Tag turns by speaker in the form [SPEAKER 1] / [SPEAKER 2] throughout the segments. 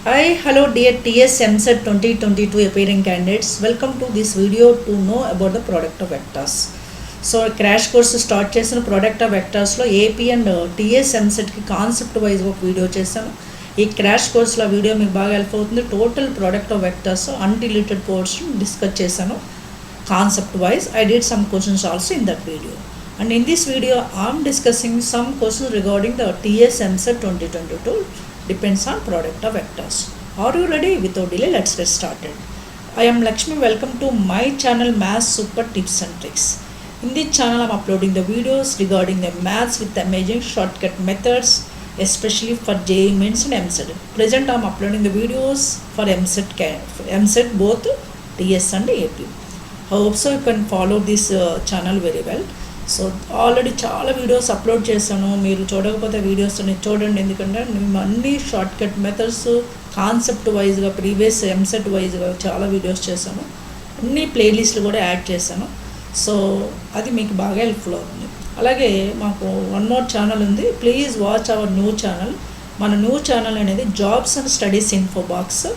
[SPEAKER 1] Hi, hello dear TS Eamcet-2022 appearing candidates. Welcome to this video to know about the product of vectors. So crash course start చేసిన product of vectors లో AP and TS Eamcet కి concept wise ఒక video చేశాను. ఈ crash కోర్స్లో video మీకు బాగా help అవుతుంది. Total product of vectors undeleted portion discuss చేశాను concept wise. I did some questions also in that video. And in this video I am discussing some questions regarding the TS Eamcet 2022. Depends on product of vectors. Are you ready? Without delay, let's get started. I am Lakshmi. Welcome to my channel Maths Super Tips and Tricks. In this channel I am uploading the videos regarding the maths with amazing shortcut methods, especially for JEE Mains and Eamcet. Present I am uploading the videos for Eamcet both TS and AP. Hope so you can follow this channel very well. So already చాలా videos upload చేశాను. మీరు చూడకపోతే videos చూడండి, ఎందుకంటే మేము అన్ని short cut methods concept వైజ్గా previous EAMCET వైజ్గా చాలా వీడియోస్ చేశాను. అన్ని ప్లేలిస్ట్లు కూడా యాడ్ చేశాను. సో అది మీకు బాగా హెల్ప్ఫుల్ అవుతుంది. అలాగే మాకు వన్ మోర్ ఛానల్ ఉంది. Please watch our new channel. మన న్యూ ఛానల్ అనేది jobs and studies info box.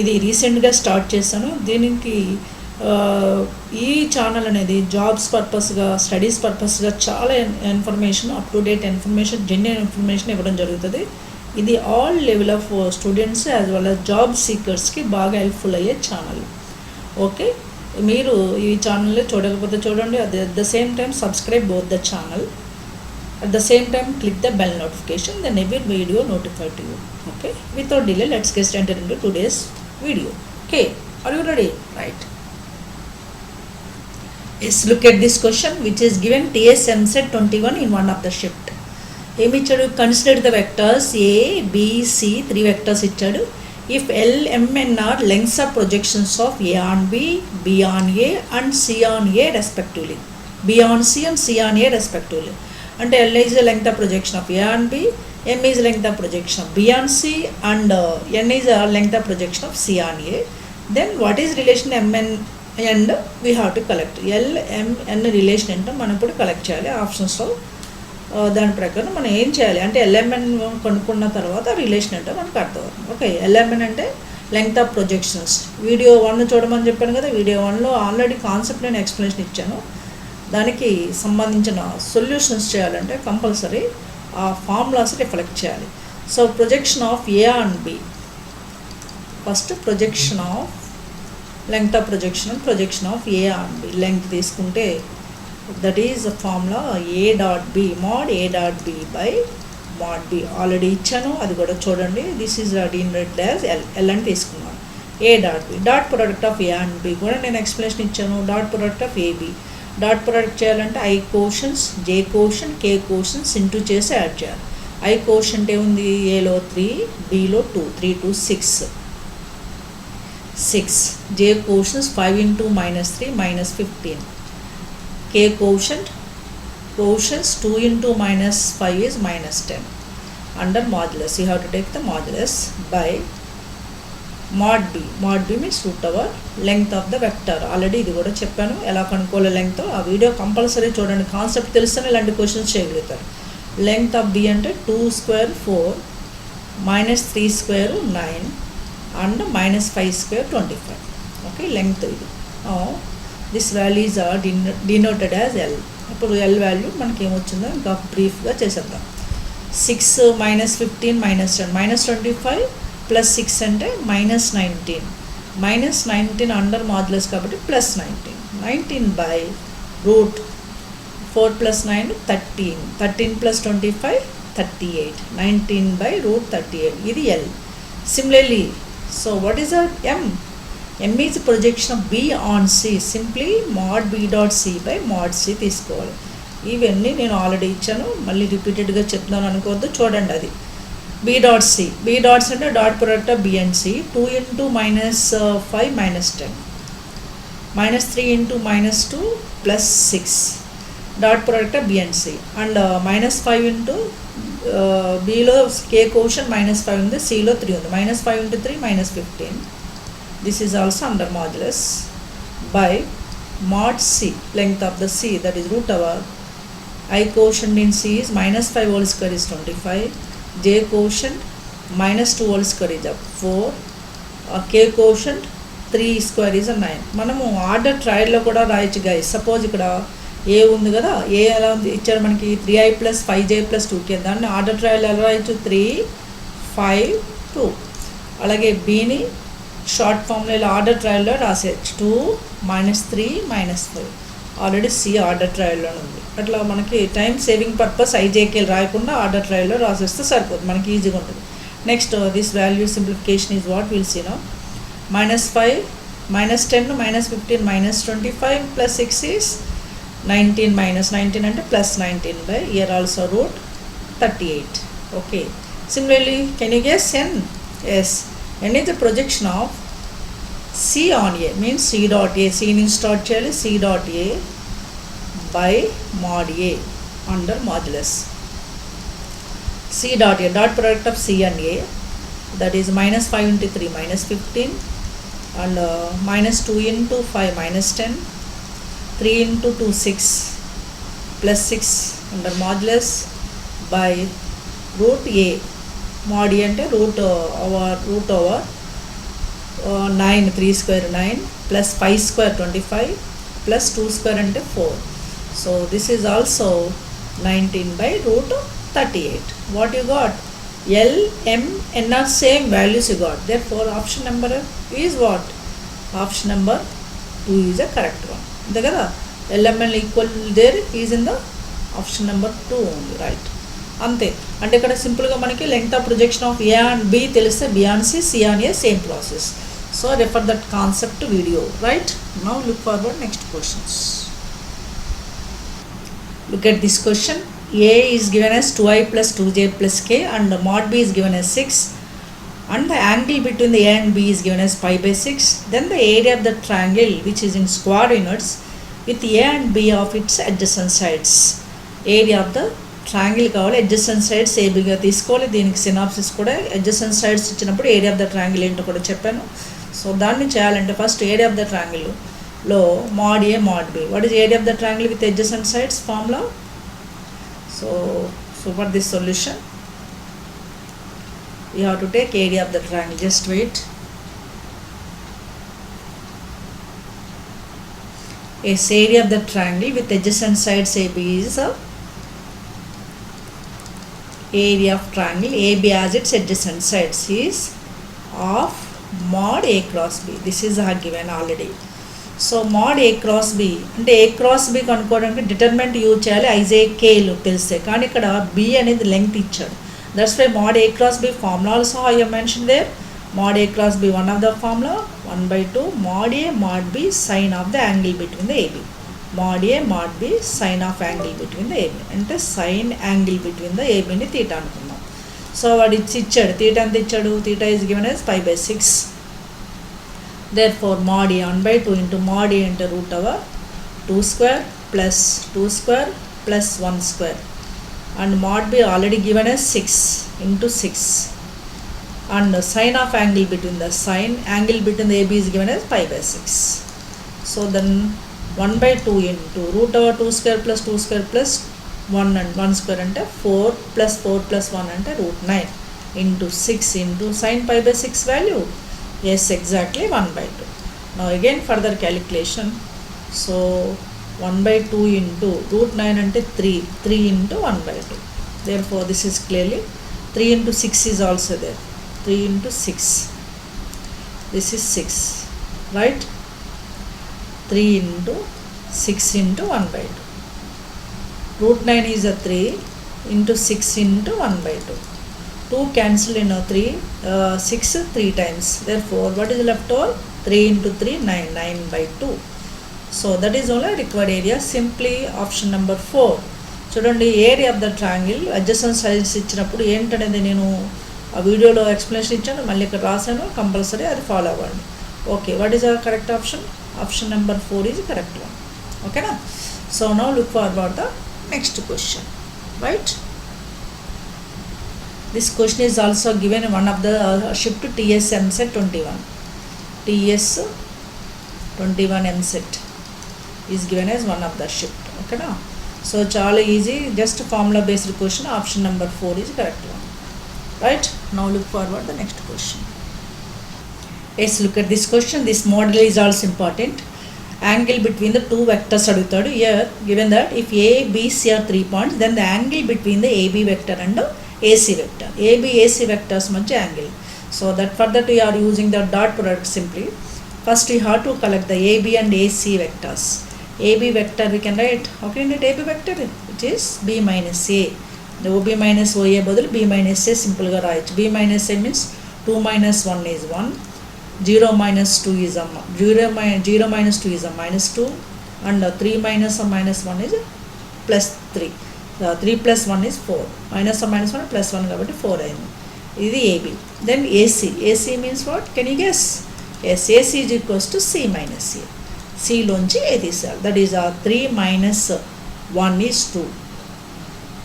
[SPEAKER 1] ఇది రీసెంట్గా స్టార్ట్ చేశాను. దీనికి ఈ ఛానల్ అనేది జాబ్స్ పర్పస్గా, స్టడీస్ పర్పస్గా చాలా information, up to date information, genuine information ఇవ్వడం జరుగుతుంది. ఇది all level of students as well as job సీకర్స్కి బాగా హెల్ప్ఫుల్ అయ్యే ఛానల్. ఓకే, మీరు ఈ ఛానల్లో చూడకపోతే చూడండి. At the same time subscribe both the channel. At the same time click the bell notification, then every video notified to you. Okay, without delay let's get started into today's video. Okay, are you ready? Right. Yes, look at this question which is given TS Eamcet 21 in one of the shift. ఏమి ఇచ్చాడు? Consider the vectors A, B, C, 3 vectors ఇచ్చాడు. If L, M and R lengths of projections of A on B, B on A and C on A respectively. B on C and C on A respectively. అంటే L is the length of projection of A on B, M is length of projection of B on C and N is the length of projection of C on A. Then what is relation M and we have to collect L, M, N relation ఏంటో మనం ఇప్పుడు collect చేయాలి ఆప్షన్స్లో. దాని ప్రకారం మనం ఏం చేయాలి అంటే LMN కనుక్కున్న తర్వాత రిలేషన్ ఏంటో మనకు అర్థమవుతుంది. ఓకే, LMN అంటే లెంగ్త్ ఆఫ్ ప్రొజెక్షన్స్. వీడియో 1 చూడమని చెప్పాను కదా. వీడియో 1లో ఆల్రెడీ కాన్సెప్ట్ నేను ఎక్స్ప్లెనేషన్ ఇచ్చాను. దానికి సంబంధించిన సొల్యూషన్స్ చేయాలంటే కంపల్సరీ ఆ ఫార్ములాస్ రిఫ్లెక్ట్ చేయాలి. So projection of A on B. First projection of length of projection of A on B. length తీసుకుంటే that is the formula A dot B mod A dot B by mod B. Already ఇచ్చాను, అది కూడా చూడండి. This is denoted as L అని తీసుకున్నాను. A dot B dot product of A and B కూడా నేను explanation ఇచ్చాను. Dot product of AB dot product చేయాలంటే I quotients, J quotient, K quotients into చేసి యాడ్ చేయాలి. I కోషంట్ ఏముంది? Aలో 3, Bలో 2, 3 to 6. J quotients 5 into minus 3 minus 15. K quotients 2 into minus 5 is minus 10. Under modulus you have to take the modulus by mod B. mod B means root over length of the vector. Already ఇది కూడా చెప్పాను ఎలా కనుక్కోవాలి length. ఆ video compulsory చూడండి. Concept తెలిస్తేనే ఇలాంటి questions చేయగలుగుతారు. లెంగ్త్ ఆఫ్ B అంటే 2 square 4 minus 3 square 9 and minus 5 square 25. Okay, length ఇది. This values are denoted as L. ఇప్పుడు L వాల్యూ మనకి ఏమొచ్చిందో ఇంకా బ్రీఫ్గా చేసేద్దాం. 6 minus 15 minus 10 minus 25 plus 6 అంటే minus 19. minus 19 అండర్ మాడ్యులస్ కాబట్టి plus 19. 19 by root 4 plus 9 13. 13 plus 25 38. 19 by root 38. ఇది L. Similarly, so what is our M? M is projection of B on C. Simply mod B dot C by mod C తీసుకోవాలి. ఇవన్నీ నేను already ఇచ్చాను, మళ్ళీ రిపీటెడ్గా చెప్తున్నాను అనుకోవద్దు. చూడండి అది B dot C. B dots అంటే dot product of B and C. 2 into minus 5 minus 10. minus 3 into minus 2 plus 6. Dot product of B and C. And minus 5 into Bలో K కోషన్ minus 5 ఉంది, Cలో 3 ఉంది. minus 5 into 3 minus 15. This is also under modulus by mod C, length of the C, that is root over I quotient in C is minus 5 whole square is 25. J quotient minus 2 whole square is a 4, k quotient 3 square is a 9. మనము order ట్రయల్లో కూడా రాయొచ్చు guys. Suppose ఇక్కడ ఏ ఉంది కదా, ఏ ఎలా ఉంది ఇచ్చారు మనకి 3i + 5j + 2k, దాన్ని ఆర్డర్ ట్రయల్ ఎలా రాయొచ్చు 3 5 2. అలాగే బీని షార్ట్ ఫామ్లో ఇలా ఆర్డర్ ట్రయల్లో రాసేయచ్చు 2 -3 -5. ఆల్రెడీ సి ఆర్డర్ ట్రయల్లో ఉంది. అట్లా మనకి టైం సేవింగ్ పర్పస్ ఐజేకేలు రాయకుండా ఆర్డర్ ట్రయల్లో రాసేస్తే సరిపోతుంది, మనకి ఈజీగా ఉంటుంది. Next this value simplification is what will see now. -5 -10 -15 -25 + 6 is 19 -19 అంటే +19 by here also √38. Okay, similarly can you guess n? Yes, n is the projection of c on a, means c dot a, c ని start చేయాలి, c dot a by mod a under modulus. c dot a, dot product of c and a, that is -5 into 3 -15 and -2 into 5 -10, 3 into 2 6 plus 6 under modulus by root a. mod a అంటే root over 9, 3 square 9 plus 5 square 25 plus 2 square అంటే 4. So this is also 19 by √38. What you got? L, M, N are same values you got. Therefore option number is what? Option number 2 is the correct one. అంతే కదా, LMN equal there is in the option number 2 only, right? అంతే. అంటే ఇక్కడ సింపుల్గా మనకి length of projection of A and B తెలిస్తే B on C, C on A same process. So refer that concept video, right? Now look forward next questions. Look at this question. A is given as 2i plus 2j plus k and mod b is given as 6 and the angle between the A and B is given as pi by 6. Then the area of the triangle which is in square units with A and B of its adjacent sides. Area of the triangle కావాలి, adjacent sides ఏబిగా తీసుకోవాలి. దీనికి synopsis కూడా adjacent sides ఇచ్చినప్పుడు area of the triangle ఏంటో కూడా చెప్పాను. So దాన్ని చేయాలంటే ఫస్ట్ ఏరియా ఆఫ్ ద ట్రయాంగిల్లో mod A mod B. What is area of the triangle with adjacent sides formula? So for this solution you have to take area of the triangle. Just wait. Yes, area of the triangle with adjacent sides AB is area of triangle AB as its adjacent sides is of mod A cross B. This is given already. So mod A cross B అంటే A cross B కనుక్కోవడానికి determinant use చేయాలి, ఐజేకేలు తెలిస్తే. కానీ ఇక్కడ B అనేది length ఇచ్చాడు. That's why mod A cross B formula also I have mention there. mod A cross B, one of the formula 1/2 mod A mod B sin of the angle between the AB. mod A mod B sin of angle between the AB అంటే sin angle between the AB ని theta అనుకున్నాం. So వాడు ఇచ్చాడు theta ఎంత ఇచ్చాడు, theta is given as pi by 6. Therefore mod A 1/2 into mod A into root over 2 square plus 2 square plus 1 square and mod B already given as 6 into 6 and sin of angle between the angle between the AB is given as pi by 6. So then 1/2 into root over 2 square plus 2 square plus 1 and 1 square అంటే 4 plus 4 plus 1 అంటే √9 into 6 into sin pi by 6 value. Yes, exactly 1/2. Now again further calculation. So 1/2 into √9 అంటే 3 into 1/2. Therefore this is clearly 3 into 6 is also there. 3 into 6. This is 6, right? 3 into 6 into 1/2. √9 is a 3 into 6 into 1/2. 2 cancel in 3, 6 3 times. Therefore what is left over? 3 into 3 9/2. So that is only required area. Simply option number 4. చూడండి, area of the triangle adjacent sides ఇచ్చినప్పుడు ఏంటనేది నేను ఆ వీడియోలో explanation ఇచ్చాను, మళ్ళీ ఇక్కడ రాశాను. కంపల్సరీ అది ఫాలో అవ్వండి. Okay, what is our correct option? Option number 4 is correct one. ఓకేనా? So now look forward the next question, right? This question is also given one of the shift TS Eamcet-21. TS 21 Eamcet is given as one of the shift. Okay now? So chala easy, just formula based question. Option number 4 is correct one. right? Now look forward the next question. Let's look at this question. This model is also important. Angle between the two vectors adutadu. Here given that if A, B, C are 3 points, then the angle between the AB vector and the AC vector. AB, AC vectors manchi angle. So that for that we are using the dot product simply. First we have to collect the AB and AC vectors. AB vector we can write. How can we write AB vector? Which is B minus A. The OB minus OA badal B minus A simple ga rayachu. B minus A means 2 minus 1 is 1. 0 minus 2 is a 0 minus 2 is a minus 2, and 3 minus or minus 1 is plus 3. 3 plus 1 is 4. Minus or minus 1 plus 1 కాబట్టి 4 అయింది. ఇది AB. Then AC. AC means what? Can you guess? Yes, AC is equals to C minus A. C లోంచి A తీసేయాలి. That is 3 minus 1 is 2.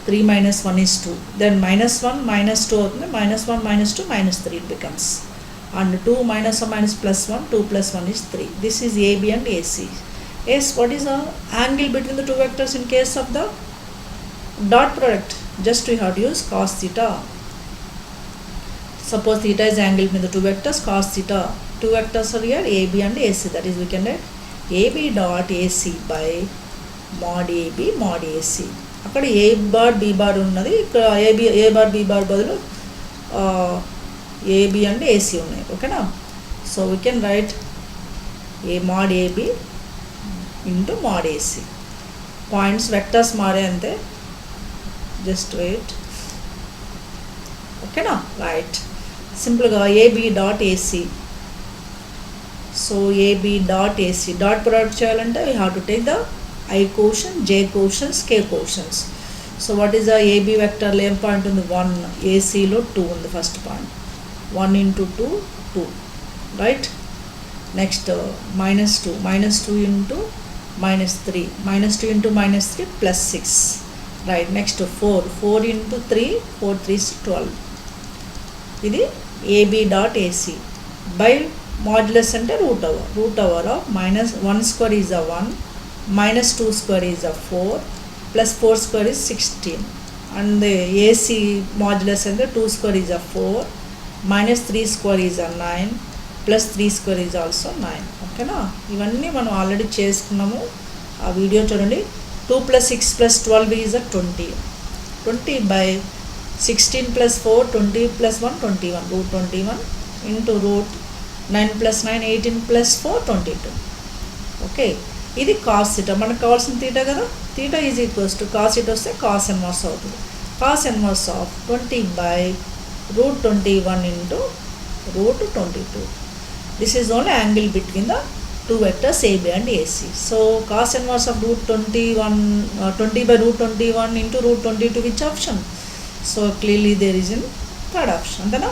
[SPEAKER 1] 3 minus 1 is 2. Then minus 1 minus 2 అవుతుంది. Minus 1 minus 2 minus 3 it becomes. And 2 minus or minus plus 1, 2 plus 1 is 3. This is AB and AC. Yes, what is the angle between the two vectors in case of the dot product? Just we have to use cos theta. Suppose theta is angle between the two vectors, cos theta. Two vectors are here, AB and AC. That is we can write AB dot AC by mod AB mod AC. అక్కడ A bar B bar ఉన్నది. ఇక్కడ A bar B bar బదులు AB and AC ఉన్నాయి. ఓకేనా? So we can write a mod AB into mod AC. Points vectors మారే అంతే. Just wait. ఓకేనా? Right. సింపుల్గా AB dot AC. So AB dot AC dot product చేయాలంటే we have to take the I quotient, J quotients, K quotients. So what is the AB వెక్టర్లో ఏం point ఉంది? 1. ACలో 2 ఉంది first point. 1 into 2, 2, right? Next minus 2 into minus 3, minus 2 into minus 3 plus 6, right? Next 4 into 3, 4 3 is 12. ఇది AB dot AC by modulus అంటే root over of minus 1 square is a 1, minus 2 square is a 4, plus 4 square is 16, and the AC modulus అంటే 2 square is a 4, minus 3 square is a 9, plus 3 square is also 9. ఓకేనా? ఇవన్నీ మనం already చేసుకున్నాము. ఆ video చూడండి. 2 plus 6 plus 12 is a 20. 20 by 16 plus 4, 20 plus 1, 21. Root 21 into root 9 plus 9, 18 plus 4, 22. Okay, ఇది cos theta. మనకు కావాల్సిన థీటా కదా. Theta is equals to cos it వస్తే కాస్ ఇన్వర్స్ అవుతుంది. Cos inverse of 20 by root 21 into root 22. This is only angle between the two vectors AB and AC. So cos inverse of root 21 20 by root 21 into root 22, which option? So clearly there is in third option. Antana?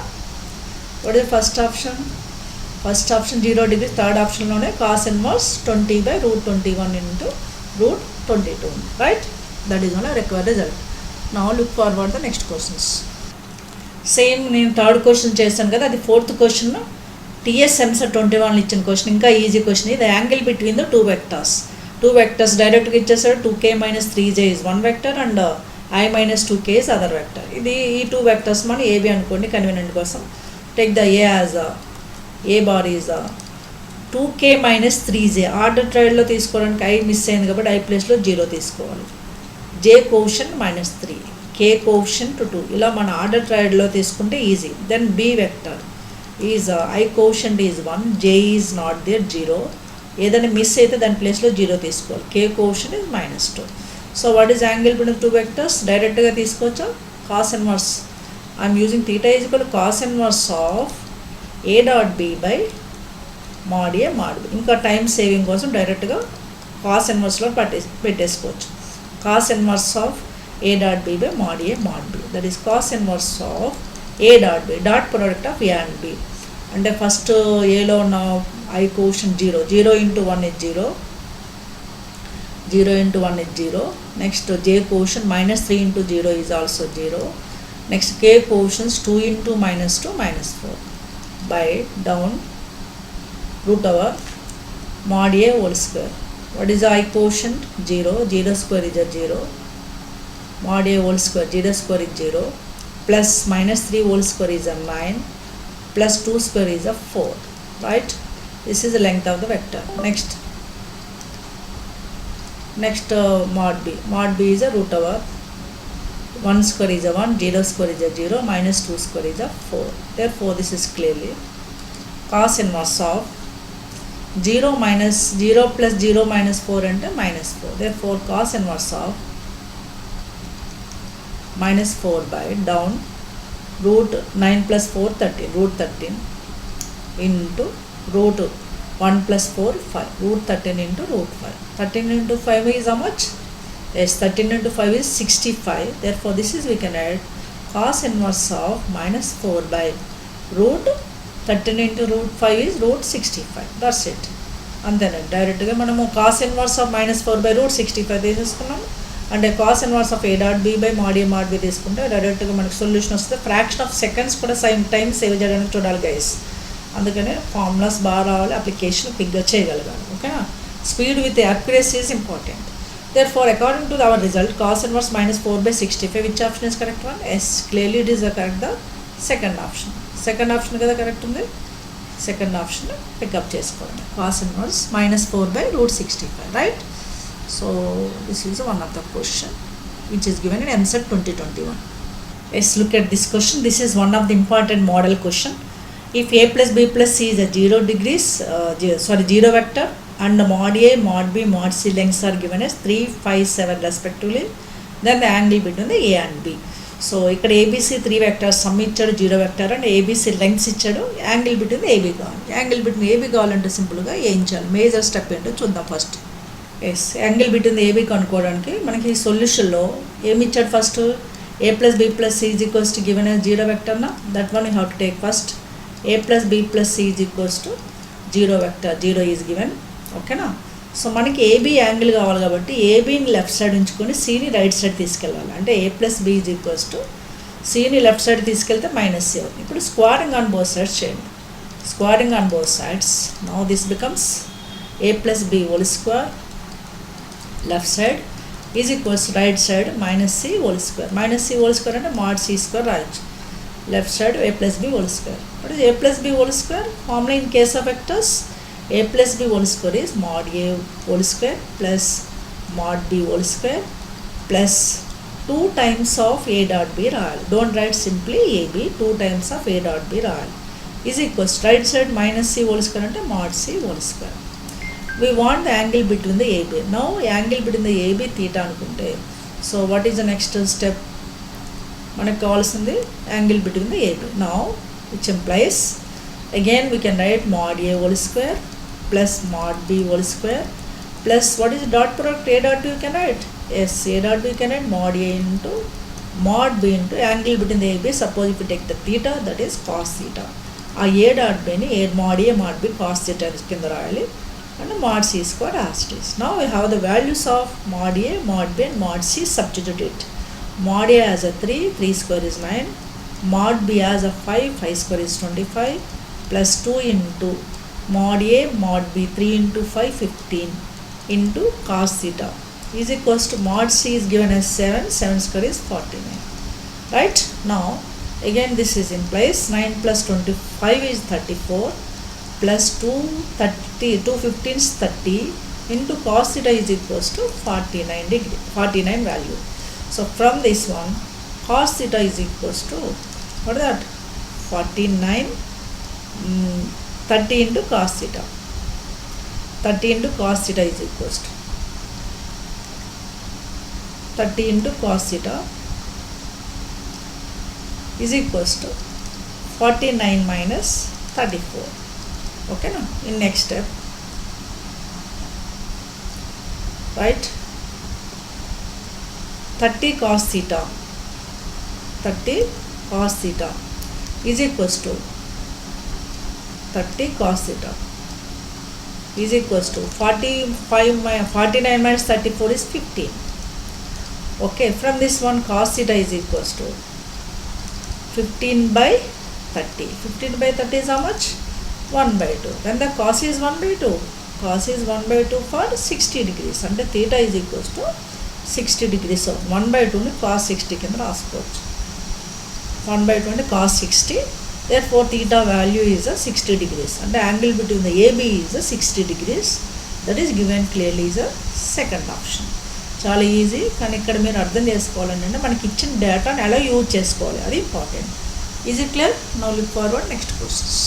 [SPEAKER 1] What is the first option? First option 0 degree. Third option lone cos inverse 20 by root 21 into root 22. Right? That is only required result. Now look forward the next questions. Same నేను third question చేశాను కదా, అది fourth question. TS Eamcet-2021 ఇచ్చిన question, ఇంకా easy question. ఇది angle between the two vectors డైరెక్ట్గా ఇచ్చేసాడు. 2k minus 3j is one vector and I minus 2k is other vector. ఇది ఈ టూ వెక్టర్స్ మనం ఏబి అనుకోండి కన్వీనియంట్ కోసం. Take the A as A bar is 2k minus 3j. Order ట్రైడ్లో తీసుకోవడానికి I miss అయింది కాబట్టి I ప్లేస్లో 0 తీసుకోవాలి. J quotient -3, K quotient 2. ఇలా మన ఆర్డర్ ట్రైడ్లో తీసుకుంటే easy. Then B vector is I quotient is 1, J is not there 0. ఏదైనా మిస్ అయితే దాని ప్లేస్లో 0 తీసుకోవాలి. K quotient is -2. So what is angle between two vectors? డైరెక్ట్గా తీసుకోవచ్చా? Cos inverse I'm using theta is equal cos inverse of A dot B by mod A mod B. ఇంకా time saving కోసం డైరెక్ట్గా cos ఇన్వర్స్లో పెట్టేసుకోవచ్చు. Cos inverse of A dot B by mod A mod B. That is cos inverse of A dot B, dot product of A and B. అంటే first ఏలో ఉన్న I quotient 0, 0 into 1 is 0, 0 into 1 is 0. Next J quotient -3 into 0 is also 0. Next K quotients 2 into -2 -4 by down root over mod A whole square. What is the I quotient? 0, 0 square is a 0. Mod A whole square, 0 square is 0. plus minus 3 whole square is a 9 plus 2 square is a 4, right? This is the length of the vector. Next mod b is a root over 1 square is a 1, 0 square is a 0, minus 2 square is a 4. Therefore this is clearly cos inverse of 0 plus 0 minus 4 and minus 4. Therefore cos inverse of minus 4 by down root 9 plus 4 13, root 13 into root 1 plus 4 5, root 13 into root 5. 13 into 5 is how much? Yes, 13 into 5 is 65. Therefore this is, we can add cos inverse of minus 4 by root 13 into root 5 is root 65. That's it. అంతేనే డైరెక్ట్గా మనము cos inverse of minus 4 by root 65 తీసేసుకున్నాము. అంటే cos inverse of a dot b by mod a mod b తీసుకుంటే డైరెక్ట్గా మనకు solution వస్తుంది. Fraction of seconds కూడా time save చేయడానికి చూడాలి గైస్. అందుకనే ఫార్ములాస్ బాగా రావాలి, అప్లికేషన్ క్విక్గా చేయగలగాలి. ఓకేనా? Speed with accuracy is important. Therefore, according to our result, cos inverse minus 4 by 65, which option is correct one? Yes, clearly it is the correct, the second option. Second option kada correct undi. Second option pick up chesukondi. Cos inverse minus 4 by root 65, right? So this is one of the question which is given in Eamcet-2022. Let's look at this question. This is one of the important model question. If a plus b plus c is a 0 vector and mod a, mod b, mod c lengths are given as 3, 5, 7 respectively, then the angle between the a and b. So ఇక్కడ abc 3 vectors sum ఇచ్చాడు, 0 vector and abc lengths ఇచ్చాడు, angle between ab కావాలి. Angle between ab కావాలంటే సింపుల్గా ఏం చేయాలి, major step ఏంటో చూద్దాం first. Yes, angle between ab కనుక్కోవడానికి మనకి సొల్యూషన్లో ఏమి ఇచ్చాడు first, a plus b plus c is equals to given as 0 vector na, that one you have to take first. a plus b plus c is equals to 0 vector, 0 is given. ఓకేనా? So మనకి AB angle కావాలి కాబట్టి ఏబీని left side ఉంచుకొని సిని right side తీసుకెళ్ళాలి. అంటే A plus B is equals to సిని left side తీసుకెళ్తే మైనస్ సి అవుతుంది. ఇప్పుడు స్క్వారింగ్ ఆన్ బోత్ సైడ్స్ చేయండి. Squaring on both sides, now this becomes A plus B whole square left side is equals right side minus C whole square. Minus C whole square అంటే mod C square రాయొచ్చు. Left side A plus B whole square. What is a plus b whole square? Formula in case of vectors, a plus b whole square is mod a whole square plus mod b whole square plus 2 times of a dot b రాయాలి. Don't write simply ab, 2 times of a dot b రాయాలి. Is equals right side minus c whole square అంటే mod c whole square. We want the angle between the ab. Now angle between the ab theta అనుకుంటే, so what is the next step? మనకు కావాల్సింది angle between the ab. Now which implies again we can write mod a whole square plus mod b whole square plus what is dot product a dot b you can write, yes, a dot b you can write mod a into mod b into angle between the ab. Suppose if you take the theta, that is cos theta. A dot b ni mod a mod b cos theta కింద రాయాలి and mod c square as it is. Now we have the values of mod a, mod b and mod c. Substitute it. Mod a as a 3, 3 square is 9. Mod b as a 5, 5 square is 25 plus 2 into mod a mod b 3 into 5 15 into cos theta is equals to mod c is given as 7, 7 square is 49, right? Now again this is implies 9 plus 25 is 34 plus 2 15 is 30 into cos theta is equals to 49 value. So from this one cos theta is equals to, what is that, 49 30 into cos theta. 30 into cos theta is equals to 30 into cos theta is equals to 49 minus 34. Okay, now in next step, right, 30 cos theta is equals to 30 cos theta is equals to 49 minus 34 is 15. Okay, from this one cos theta is equals to 15 by 30. 15 by 30 is how much? 1 by 2. Then the cos is 1 by 2. Cos is 1 by 2 for 60 degrees. And the theta is equals to 60 degrees. So 1 by 2 ni cos 60 కింద రాసుకోవచ్చు. 1/20 cos 60. Therefore theta value is a 60 degrees and the angle between the AB is a 60 degrees. That is given clearly is a second option. చాలా easy, కానీ ఇక్కడ మీరు అర్థం చేసుకోవాలంటే మనకి ఇచ్చిన డేటాని ఎలా యూజ్ చేసుకోవాలి అది important. Is it clear? Now look forward next questions.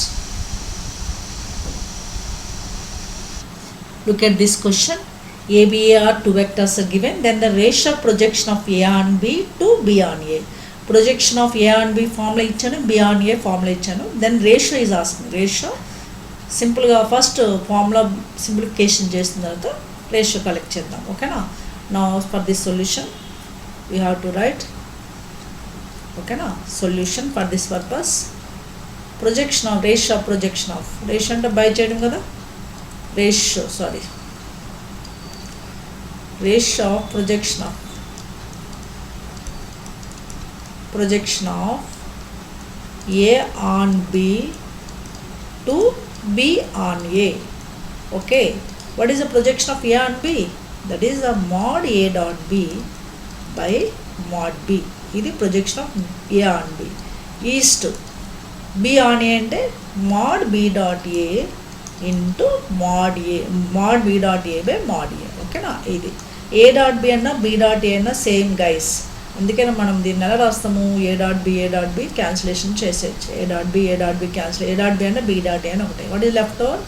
[SPEAKER 1] Look at this question. A, B, A are two vectors are given. Then the ratio projection of A on B to B on A. Projection of A on B formula ఇచ్చాను, B on A formula ఇచ్చాను. Then ratio is asking. Ratio సింపుల్గా first formula simplification చేసిన తర్వాత ratio collect చేద్దాం. ఓకేనా? Now for this solution we have to write, ఓకేనా, solution for this purpose. Projection of ratio of projection of ratio అంటే by చేయడం కదా, ratio of projection of A on B to B on A. Okay, what is the projection of A on B? That is a mod A dot B by mod B. ఇది projection of A on B is to B on A అంటే mod B dot A into mod B dot A by mod A. ఓకేనా? ఇది A dot B అన్న B dot A అన్న same guys, అందుకని మనం దీన్ని ఎలా రాస్తాము, A dot B క్యాన్సిలేషన్ చేసేయచ్చు. A dot B cancel, A dot B అంటే B dot A అని ఒకటి. What is left over?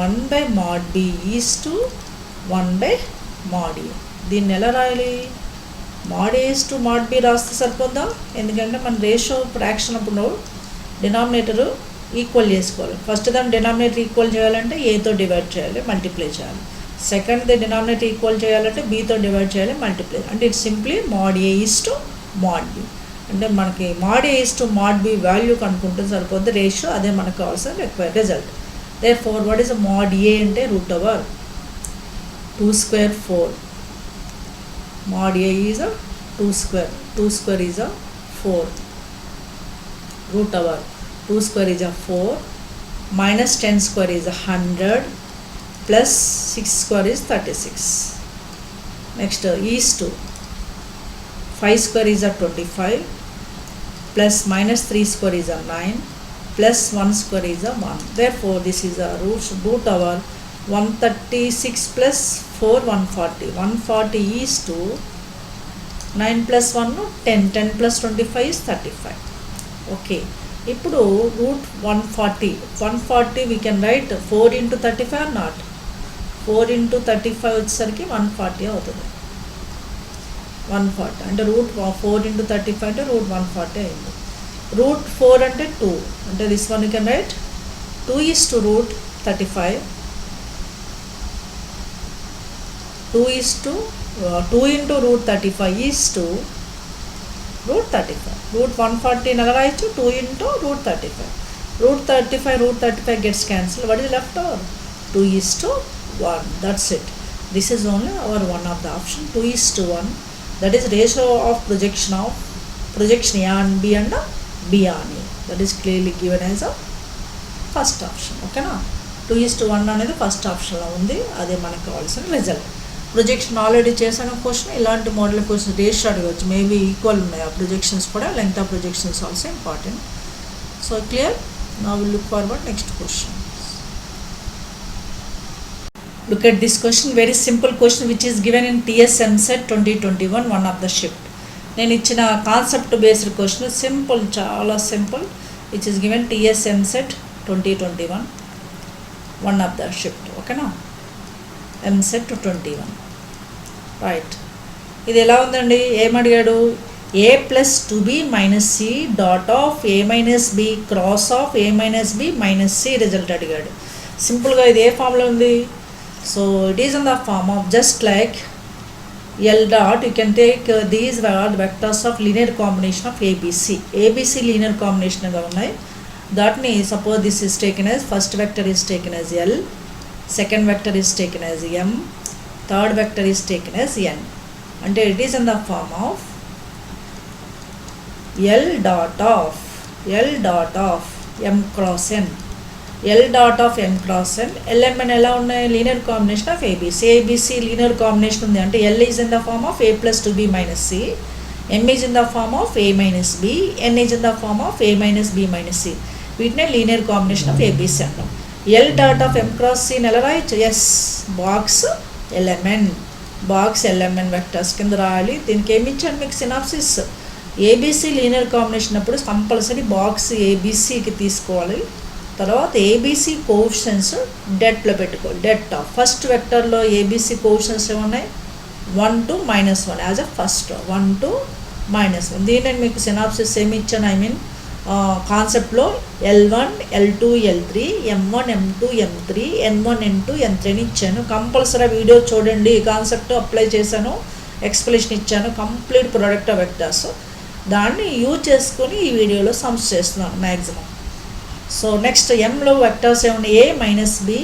[SPEAKER 1] 1 by mod B is to 1 by mod A. దీన్ని ఎలా రాయాలి? mod A is to mod B రాస్తే సరిపోద్దా? ఎందుకంటే మన రేషియో ఫ్రాక్షన్ అప్పుడు డినామినేటర్ ఈక్వల్ చేసుకోవాలి. ఫస్ట్ దాన్ని డినామినేటర్ ఈక్వల్ చేయాలంటే ఏతో డివైడ్ చేయాలి, మల్టిప్లై చేయాలి. సెకండ్ ది డినామినేటర్ ఈక్వల్ చేయాలంటే బీతో డివైడ్ చేయాలి, మల్టిప్లై. అంటే it's simply mod A is to mod B. అంటే మనకి mod A is to mod B value కనుక్కుంటే సరిపోద్ది రేషియో, అదే మనకు కావాల్సిన required result. Therefore what is a mod A అంటే root over 2 square 4. Mod A is a 2 square is a 4. Root over 2 square is a 4 minus 10 square is a 100 plus 6 square is 36. Next is to 5 square is a 25 plus minus 3 square is a 9 plus 1 square is a 1. Therefore this is a root over 136 plus 4 140. 140 is to 9 plus 1 10 plus 25 is 35. Okay, ఇప్పుడు route 140 we can write 4 into 35 or not? 4 into 35 వచ్చేసరికి 140 అవుతుంది. 140 అంటే route 4 into 35 అంటే route 140 అయింది. Route 4 అంటే 2 అంటే this one you can write 2 is to root 35. 2 into root 35 is to root 35. Root 140 ఎలా రాయొచ్చు? 2 into root 35. Root 35 gets cancelled. What is left over? 2 is to 1. That's it. This is only our one of the option. 2 is to 1. That is ratio of projection A on B and B on A. That is clearly given as a first option. Okay na? 2 is to 1 అనేది first ఆప్షన్లో ఉంది, అదే మనకు కావాల్సిన result. Projection already చేశాను question, ఇలాంటి model question ratio అడగవచ్చు, maybe equal ఉన్నాయి ఆ ప్రొజెక్షన్స్ కూడా. Length of projections also important. So clear? Now will look forward next question. Look at this question, very simple question which is given in TS Eamcet-2022, one of the shift. నేను ఇచ్చిన concept based question, simple, చాలా simple, which is given TS Eamcet-2021, one of the shift. ఓకేనా? Eamcet-21 right. ఇది ఎలా ఉందండి? ఏమడిగాడు? A plus 2B minus C dot of A minus B cross of A minus B minus C result అడిగాడు. సింపుల్గా ఇది ఏ ఫామ్లో ఉంది? So it is in the form of just like L dot. You can take these are the vectors of linear combination of ABC. ABC linear combination గా ఉన్నాయి. దాట్ని suppose this is taken as first vector is taken as L, second vector is taken as M, third vector is taken as N. అంటే it is in the form of L dot of M cross N. L dot of M cross N. LMN ఎలా ఉన్నాయి? Linear combination of ABC. ABC linear combination ఉంది అంటే L is in the form of A plus 2B minus C. m is in the form of a minus b, n is in the form of a minus b minus c. వీటినే linear combination of ABC అంటాం. L dot of M cross C నెల రాయొచ్చు. Yes, box LMN vectors కింద రాయాలి. దీనికి ఏమి ఇచ్చాను మీకు సినాప్సిస్. ఏబిసి లీనియర్ కాంబినేషన్ అప్పుడు కంపల్సరీ బాక్స్ ఏబిసికి తీసుకోవాలి. తర్వాత ఏబిసి కోఎఫిషియెంట్స్ డెట్లో పెట్టుకోవాలి. డెట్ ఆఫ్ ఫస్ట్ వెక్టర్లో ఏబిసి కోఎఫిషియెంట్స్ ఏమున్నాయి, 1 to -1 as a first 1 to -1. దీన్ని నేను మీకు సినాప్సిస్ ఏమి ఇచ్చాను, ఐ మీన్ కాన్సెప్ట్లో L1 L2 L3 M1 M2 M3 N1 N2 N3 అని ఇచ్చాను. కంపల్సరీ వీడియో చూడండి. ఈ కాన్సెప్ట్ అప్లై చేశాను, ఎక్స్ప్లెనేషన్ ఇచ్చాను, కంప్లీట్ ప్రోడక్ట్ ఆఫ్ వెక్టర్స్. దాన్ని యూజ్ చేసుకొని ఈ వీడియోలో సమ్స్ చేస్తున్నాను మ్యాక్సిమం. సో నెక్స్ట్ ఎంలో వెక్టర్స్ ఏమన్నా ఏ మైనస్ బి,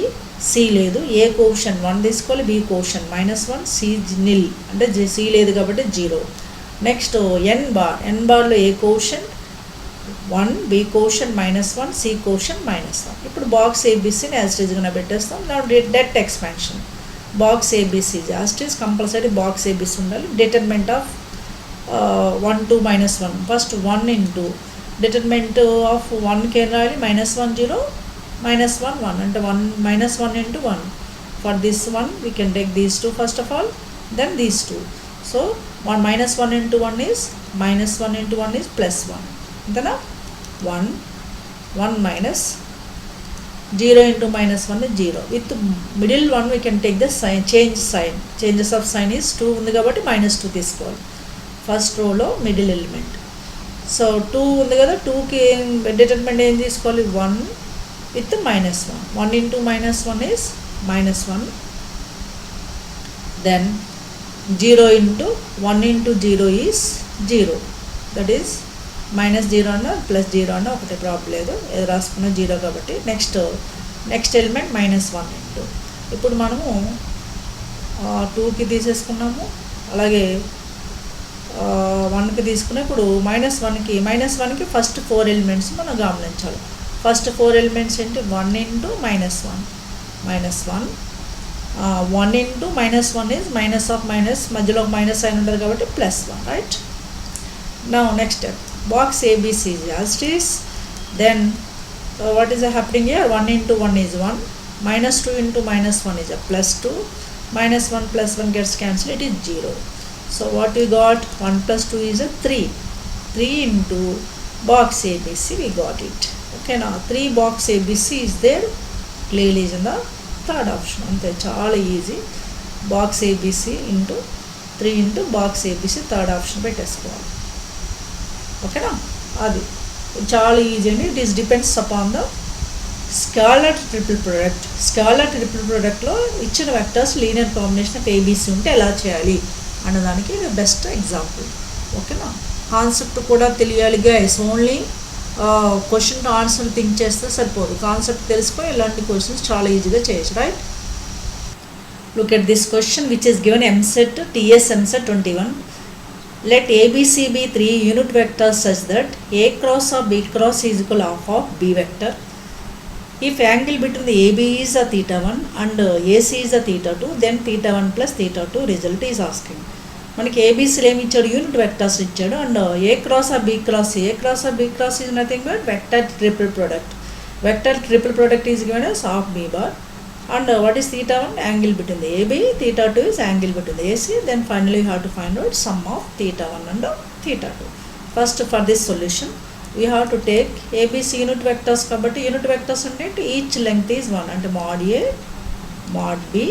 [SPEAKER 1] సి లేదు. ఏ కోఎఫిషియంట్ 1 తీసుకోవాలి, బి కోఎఫిషియంట్ -1, సి నిల్ అంటే సి లేదు కాబట్టి 0. నెక్స్ట్ ఎన్ బార్లో A coefficient 1, B coefficient -1, C coefficient -1. ఇప్పుడు బాక్స్ ఏబిసిని యాజ్ ఇట్ ఈజ్గా పెట్టేస్తాం. Det expansion box ABC as it is compulsory box ABC ఉండాలి. Determinant of 1 to -1 first 1 into determinant of 1కి ఏం రాయాలి, -1 0 -1 1 అంటే 1 into 1. For this one we can take these two first of all, then these two. So 1 into 1 is -1 into 1 is +1. Then 1 minus 0 into -1 is 0. With middle one we can take the sign, changes of sign is 2 ఉంది కాబట్టి -2 తీసుకోవాలి first రోలో middle element. So 2 ఉంది కదా, 2కి determinant ఏం తీసుకోవాలి, 1 with -1. 1 into -1 is -1. Then 0 into 1 into 0 is 0. That is -0 అన్న +0 అన్న ఒకటి ప్రాబ్లం లేదు, ఏది రాసుకున్న 0 కాబట్టి. Next element -1 into. ఇప్పుడు మనము 2కి తీసేసుకున్నాము, అలాగే 1కి తీసుకున్నా. ఇప్పుడు -1కి ఫస్ట్ 4 ఎలిమెంట్స్ మనం గమనించాలి. ఫస్ట్ 4 ఎలిమెంట్స్ ఏంటి, 1 into -1 -1 1 into -1 is minus of minus, మధ్యలో మైనస్ సైన్ ఉంటుంది కాబట్టి +1, right. Now next step box ABC as it is. Then what is happening here, 1 into 1 is 1, -2 into -1 is a +2, -1 +1 gets cancelled, it is 0. So what we got, 1 + 2 is a 3 into box ABC we got it. Okay, now 3 box ABC is there, clearly is in the third option. అంతే, చాలా easy. Box ABC into 3 into box ABC third option పెట్టేసుకోవాలి. ఓకేనా, అది చాలా easy అండి. It is depends upon the scalar triple product. Scalar triple ప్రొడక్ట్లో ఇచ్చిన vectors linear combination of ABC ఉంటే ఎలా చేయాలి అన్నదానికి ఇది బెస్ట్ ఎగ్జాంపుల్. ఓకేనా, కాన్సెప్ట్ కూడా తెలియాలి guys. Only question answer think చేస్తే సరిపోదు, కాన్సెప్ట్ తెలుసుకొని ఇలాంటి క్వశ్చన్స్ చాలా ఈజీగా చేయొచ్చు, right. Look at this question which is given TS Eamcet-21. Let ABC be 3 unit vectors such that A cross of B cross is equal half of B vector. If angle between the AB is a θ1 and AC is a θ2, then θ1 plus θ2 result is asking. మనకి ఏబీసీలు ఏమి ఇచ్చాడు, unit vectors ఇచ్చాడు. And A cross of B cross is nothing but vector triple product. Vector triple product is given as half B bar. And what is θ1? Angle between the AB. θ2 is angle between the AC. Then finally you have to find out sum of θ1 and θ2. First, for this solution we have to take ABC unit vectors కాబట్టి unit vectors అంటే each length is 1 అంటే mod A, mod B,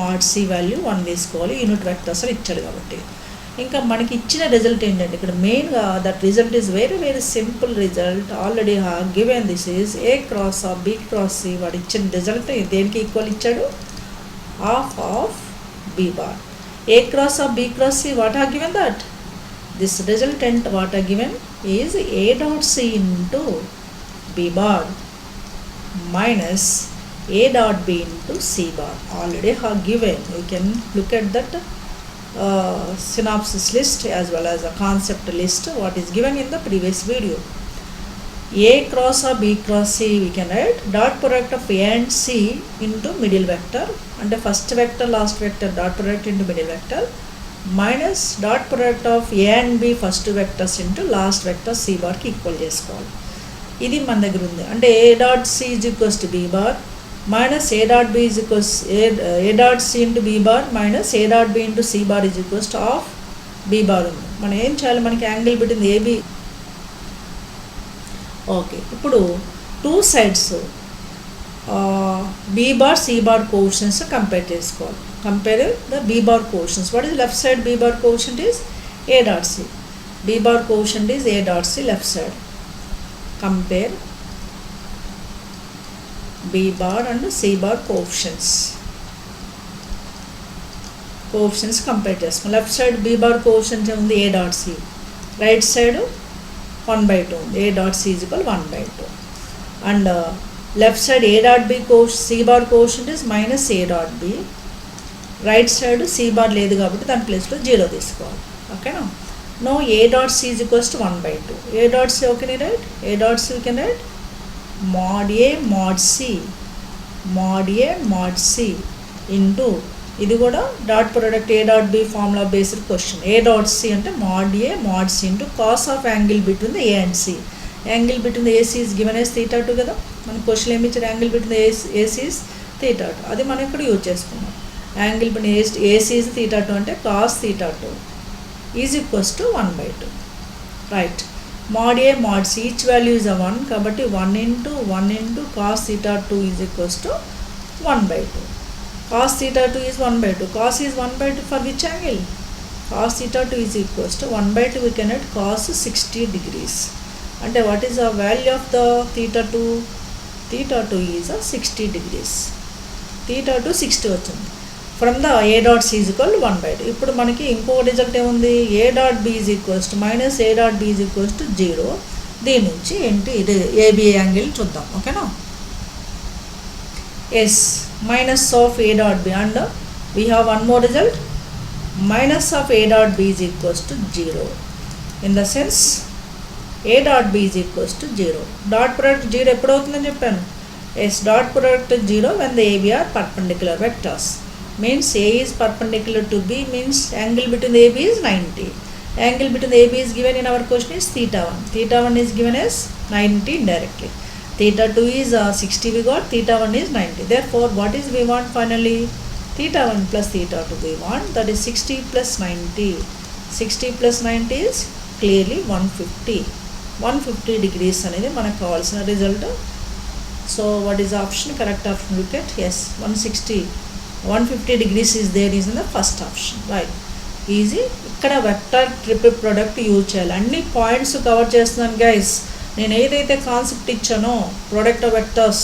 [SPEAKER 1] mod C value 1 తీసుకోవాలి. Unit vectors అని ఇచ్చాడు కాబట్టి ఇంకా మనకి ఇచ్చిన రిజల్ట్ ఏంటంటే ఇక్కడ మెయిన్గా that result is very simple result. Already given this is A cross of B cross C. వాడు ఇచ్చిన రిజల్ట్ దేనికి ఈక్వల్ ఇచ్చాడు, half of B bar. A cross of B cross C what are given that this resultant what are given is A dot C into B bar minus a dot b into c bar. Already have given, you can look at that synopsis list as well as a concept list what is given in the previous video. A cross or b cross c we can write dot product of a and c into middle vector and the first vector last vector dot product into middle vector minus dot product of A and B first vectors into last vector C బార్కి equal చేసుకోవాలి. ఇది మన దగ్గర ఉంది. అంటే A dot C is equals to B bar minus A dot B is equals A dot C into B bar minus A dot B into C bar is equals to of B bar ఉంది. మనం ఏం చేయాలి, మనకి angle between AB. Okay, ఇప్పుడు two sides B bar C bar coefficients compare చేసుకోవాలి. Compare the B bar coefficients. What is left side B bar coefficient is A dot C. B bar coefficient is A dot C left side. Compare B bar and C bar coefficients. Coefficients compare చేసుకున్నాం. Left side B bar coefficient ఉంది A dot C. Right side 1/2 ఉంది. A dot C is equal 1/2. And left side A dot B C bar coefficient is minus A dot B. Right side C bar లేదు కాబట్టి దాని ప్లేస్లో 0 తీసుకోవాలి. ఓకేనా? Now A dot C is equals to 1/2. A dot C, okay, right? A dot C we can write mod A mod C. Mod A mod C into ఇది కూడా dot product A dot B formula based question. A dot C అంటే mod A mod C into cos of angle between the A and C. Angle between the AC is given as θ2 కదా. మన question ఏమి ఇచ్చారు, angle between the AC is θ2. అది మనం ఇక్కడ use చేసుకున్నాం. Angle between AC is θ2 అంటే cos θ2 is equals to 1/2. Right. Mod A mod C, each value is a 1 కాబట్టి 1 into cos θ2 is equals to 1/2. Cos θ2 is 1/2. Cos is 1/2 for which angle? Cos θ2 is equals to 1/2 we can write cos 60 degrees. అంటే what is the value of the θ2? θ2 is 60 degrees. θ2 60 వచ్చింది. From the A dot C is equal 1/2. ఇప్పుడు మనకి ఇంకో result ఏముంది, A dot B is equals to minus A dot B is equals to 0. దీని నుంచి ఏంటి, ఇది ఏబి యాంగిల్ చూద్దాం. ఓకేనా? As minus of A dot B and we have one more result, minus of A dot B is equals to 0. In the sense A dot B is equals to 0. Dot product 0 ఎప్పుడు అవుతుందని చెప్పాను. Yes, dot product 0 when the AB are perpendicular vectors. Means A is perpendicular to B, means angle between the AB is 90. Angle between the AB is given in our question is θ1. θ1 is given as 90 indirectly. θ2 is 60 we got, θ1 is 90. Therefore, what is we want finally? θ1 plus θ2 we want, that is 60 plus 90. 60 plus 90 is clearly 150. 150 degrees అనేది మనకు కావాల్సిన result. So what is the option? Correct option look at, yes, 150 degrees is there is in the first option. Right, easy. ఇక్కడ vector triple product use చేయాలి. అన్ని points cover చేస్తున్నాను guys. నేను ఏదైతే concept ఇచ్చానో product of vectors,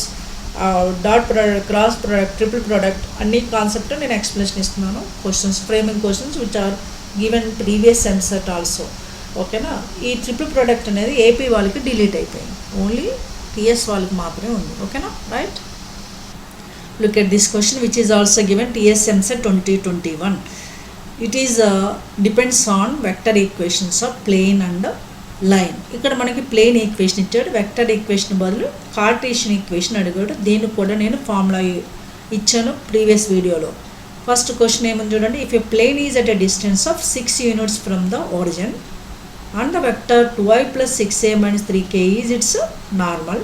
[SPEAKER 1] dot product, cross product, triple product, అన్ని concept నేను explanation ఇస్తున్నాను. Questions, framing questions which are given previous EAMCET also. ఓకేనా? ఈ ట్రిపుల్ ప్రొడక్ట్ అనేది ఏపీ వాళ్ళకి డిలీట్ అయిపోయింది, ఓన్లీ టీఎస్ వాళ్ళకి మాత్రమే ఉంది. ఓకేనా? Right. Look at this question which is also given TS Eamcet-2022. It is depends on vector equations of plane and line. ఇక్కడ మనకి ప్లేన్ ఈక్వేషన్ ఇచ్చాడు, వెక్టర్ ఈక్వేషన్ బదులు కార్టేషియన్ ఈక్వేషన్ అడిగాడు. దీనికి కూడా నేను ఫార్ములా ఇచ్చాను ప్రీవియస్ వీడియోలో. ఫస్ట్ క్వశ్చన్ ఏముంది చూడండి, if a plane is at a distance of 6 units from the origin and the vector 2i plus 6a minus 3k is its normal.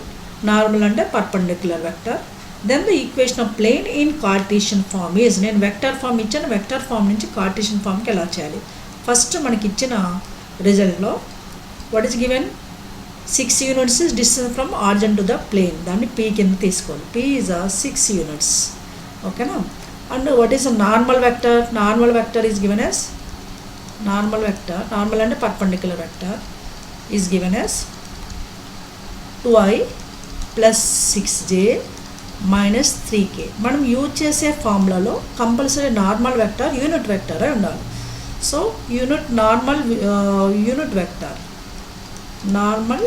[SPEAKER 1] Normal అంటే perpendicular vector. Then the equation of plane in Cartesian form is, నేను vector form ఇచ్చాను, vector form నుంచి Cartesian ఫార్మ్కి ఎలా చేయాలి. First మనకి ఇచ్చిన రిజల్ట్లో what is given, 6 units is distance from origin to the plane, దాన్ని p కింద తీసుకోవాలి. p is 6 units. ఓకేనా? And what is normal vector, normal vector is given as, normal vector, normal అంటే perpendicular vector is given as 2i plus 6j minus 3k. మనం use చేసే ఫార్ములాలో compulsory normal vector unit వెక్టరే ఉండాలి. So normal unit vector, normal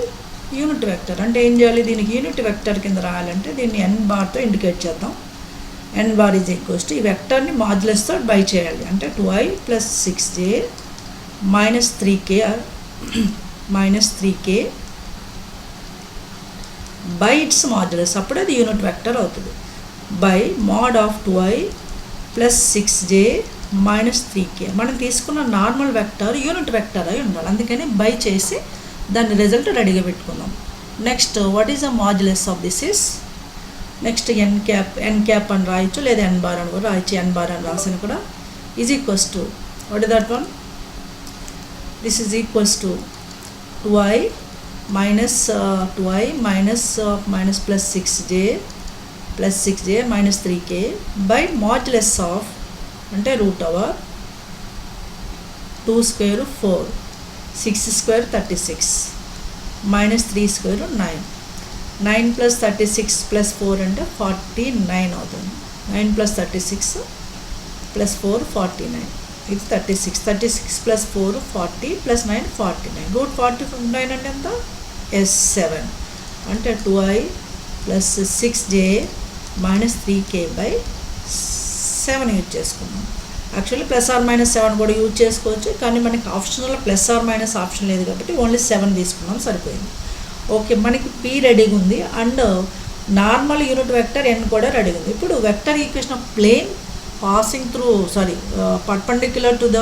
[SPEAKER 1] unit vector అంటే ఏం చేయాలి, దీనికి యూనిట్ వెక్టర్ కింద రాయాలంటే దీన్ని n బార్తో ఇండికేట్ చేద్దాం. n bar is equals to ఈ వెక్టర్ని మాడ్యులస్తో బై చేయాలి, అంటే 2i plus 6j minus 3k by it's modulus, అప్పుడు అది యూనిట్ వెక్టర్ అవుతుంది. By mod of 2i plus 6j minus 3k. మనం తీసుకున్న నార్మల్ వెక్టర్ యూనిట్ వెక్టర్ అయి ఉండాలి, అందుకని బై చేసి దాని రిజల్ట్ రెడీగా పెట్టుకుందాం. Next what is the modulus of this is, next N cap అని రాయొచ్చు, లేదా ఎన్ బార్ అని కూడా రాయొచ్చు. ఎన్ బార్ అని రాసిన కూడా is equals to what is that one, this is equals to 2i minus 2i minus plus 6j minus 3k by modulus of అంటే root over 2 square 4, 6 square 36 minus 3 square 9, 9 plus 36 plus 4 అంటే 49 అవుతుంది. 9 plus 36 plus 4 49, ఇది 36 plus 4 40 plus 9 49, route 49 అంటే ఎంత S7 అంటే 2i plus 6j minus 3k by 7 use చేసుకున్నాం. Actually plus or minus 7 కూడా use చేసుకోవచ్చు, కానీ మనకి optional plus or minus option లేదు కాబట్టి ఓన్లీ 7 తీసుకున్నాం, సరిపోయింది. ఓకే, మనకి p రెడీగా ఉంది and normal unit vector n కూడా రెడీగా ఉంది. ఇప్పుడు vector equation of plane passing through perpendicular to the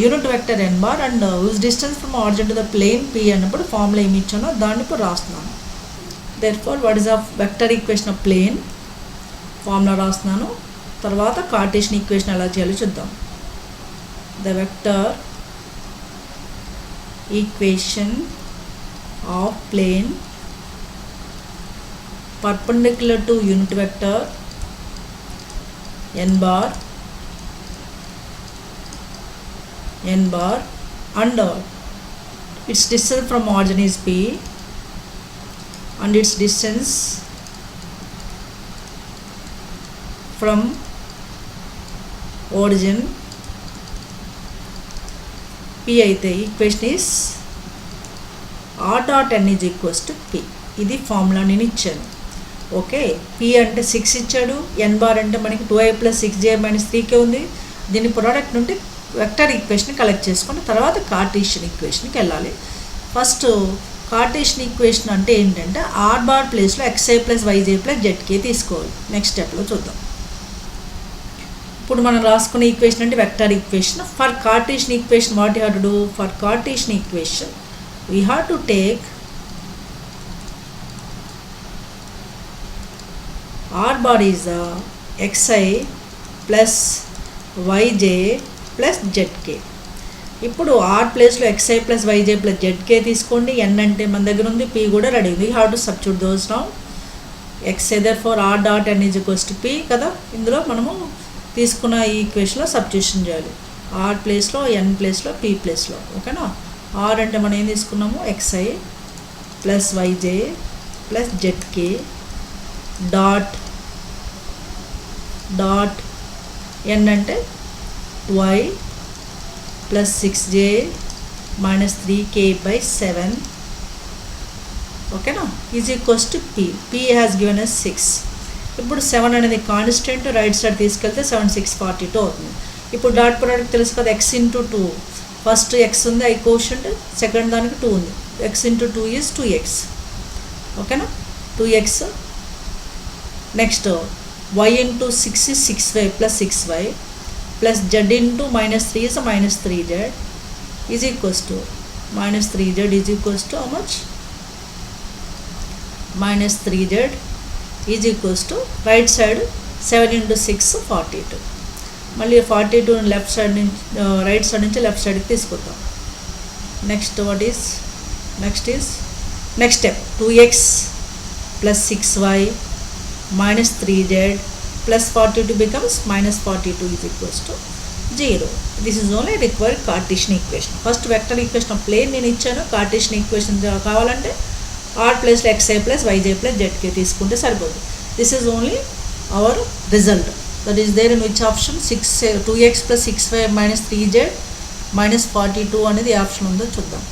[SPEAKER 1] unit vector n bar and which distance from origin to the plane p అన్నప్పుడు ఫార్ములా ఏమి ఇచ్చానో దాన్ని ఇప్పుడు రాస్తున్నాను. Therefore what is of vector equation of plane formula రాస్తున్నాను. తర్వాత Cartesian equation ఎలా చేయాలో చూద్దాం. The vector equation of plane perpendicular to unit vector n bar and its distance from origin is p and its distance from origin p అయితే equation is r dot n is equals to p. ఇది formula నేను ఇచ్చాను. Okay, p అంటే 6 ఇచ్చాడు, n bar అంటే మనకి 2i plus 6j minus 3k ఉంది. దీని ప్రోడక్ట్ నుండి వెక్టర్ ఈక్వేషన్ కలెక్ట్ చేసుకొని తర్వాత కార్టేషియన్ ఈక్వేషన్కి వెళ్ళాలి. ఫస్ట్ కార్టేషియన్ ఈక్వేషన్ అంటే ఏంటంటే ఆర్ బార్ ప్లేస్లో xi plus yj plus zk తీసుకోవాలి. నెక్స్ట్ స్టెప్లో చూద్దాం. ఇప్పుడు మనం రాసుకున్న ఈక్వేషన్ అంటే vector equation. For Cartesian equation what you have to do, for Cartesian equation we have to take r bar is xi plus yj plus zk. ఇప్పుడు are ప్లేస్లో xi plus yj plus zk తీసుకోండి. n అంటే మన దగ్గర ఉంది, p కూడా ready ఉంది. Have to substitute those now. xi therefore r dot n is equals to p కదా. ఇందులో మనము తీసుకున్న ఈ ఈక్వేషన్లో సబ్స్టిట్యూషన్ చేయాలి. ఆర్ ప్లేస్లో n ప్లేస్లో p ప్లేస్లో. ఓకేనా, ఆర్ అంటే మనం ఏం తీసుకున్నాము xi plus yj plus zk dot n అంటే 2i plus 6j minus 3k by 7. ఓకేనా, is equals to p has given us 6. ఇప్పుడు 7 అనేది కాన్స్టెంట్, రైట్ సైడ్ తీసుకెళ్తే 7 6 42 అవుతుంది. ఇప్పుడు డాట్ ప్రోడక్ట్ తెలుసు కదా, x ఇంటూ 2. ఫస్ట్ x ఉంది ఐ కోషంట్, సెకండ్ దానికి 2 ఉంది. x into 2 is 2x. ఓకేనా, 2x. Next y into 6 is 6y plus 6y plus z into minus 3 is minus 3z is equals to minus 3z is equals to how much, minus 3z is equals to right side 7 into 6 42. మళ్ళీ 42 left side నుంచి right side నుంచి left సైడ్కి తీసుకుంటాం. Next what is next step 2x plus 6y minus 3z plus 42 becomes minus 42 is equals to 0. This is only required Cartesian equation. First vector equation of plane నేను ఇచ్చాను. Cartesian equation కావాలంటే r ప్లేస్లో xi plus yj plus zk తీసుకుంటే సరిపోతుంది. This is only our result. That is there in which option, 2x plus 6y minus 3z minus 42 అనేది option ఉందో చూద్దాం.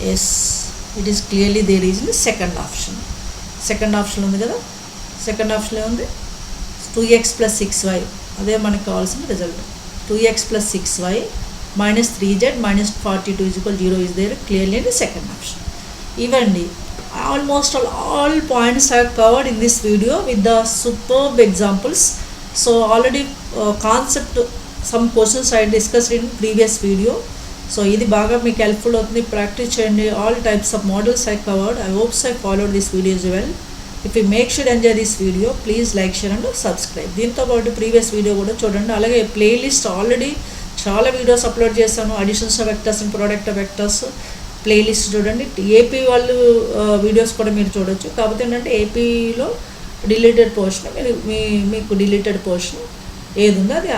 [SPEAKER 1] Yes, it is clearly there is in the second option. Second option ఉంది కదా, second ఆప్షన్లో ఉంది 2x plus 6y, అదే మనకు కావాల్సిన result. 2x plus 6y minus 3z minus 42 is equal 0 is there clearly in the second option. ఇవండి almost all points are covered in this video with the superb examples. So already concept some questions I discussed in previous video. So ఇది బాగా మీకు helpful అవుతుంది, practice చేయండి. All types of models I covered. I hopes I followed this videos well. If you make should enjoy this video please like, share and subscribe. దీంతో పాటు previous video కూడా చూడండి. అలాగే ప్లేలిస్ట్ ఆల్రెడీ చాలా videos upload చేస్తాను. Additions of vectors and product of vectors playlist చూడండి. AP వాళ్ళు videos కూడా మీరు చూడొచ్చు. కాకపోతే ఏంటంటే ఏపీలో డిలీటెడ్ పోర్షన్ మీకు డిలీటెడ్ పోర్షన్ ఏది ఉందో అది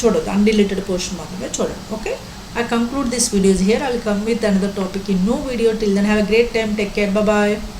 [SPEAKER 1] చూడొద్దు. అన్డిలీటెడ్ పోర్షన్ మాత్రమే చూడండి. Okay, I conclude this videos here. I will come with another topic in new video. Till then, have a great time. Take care. Bye bye.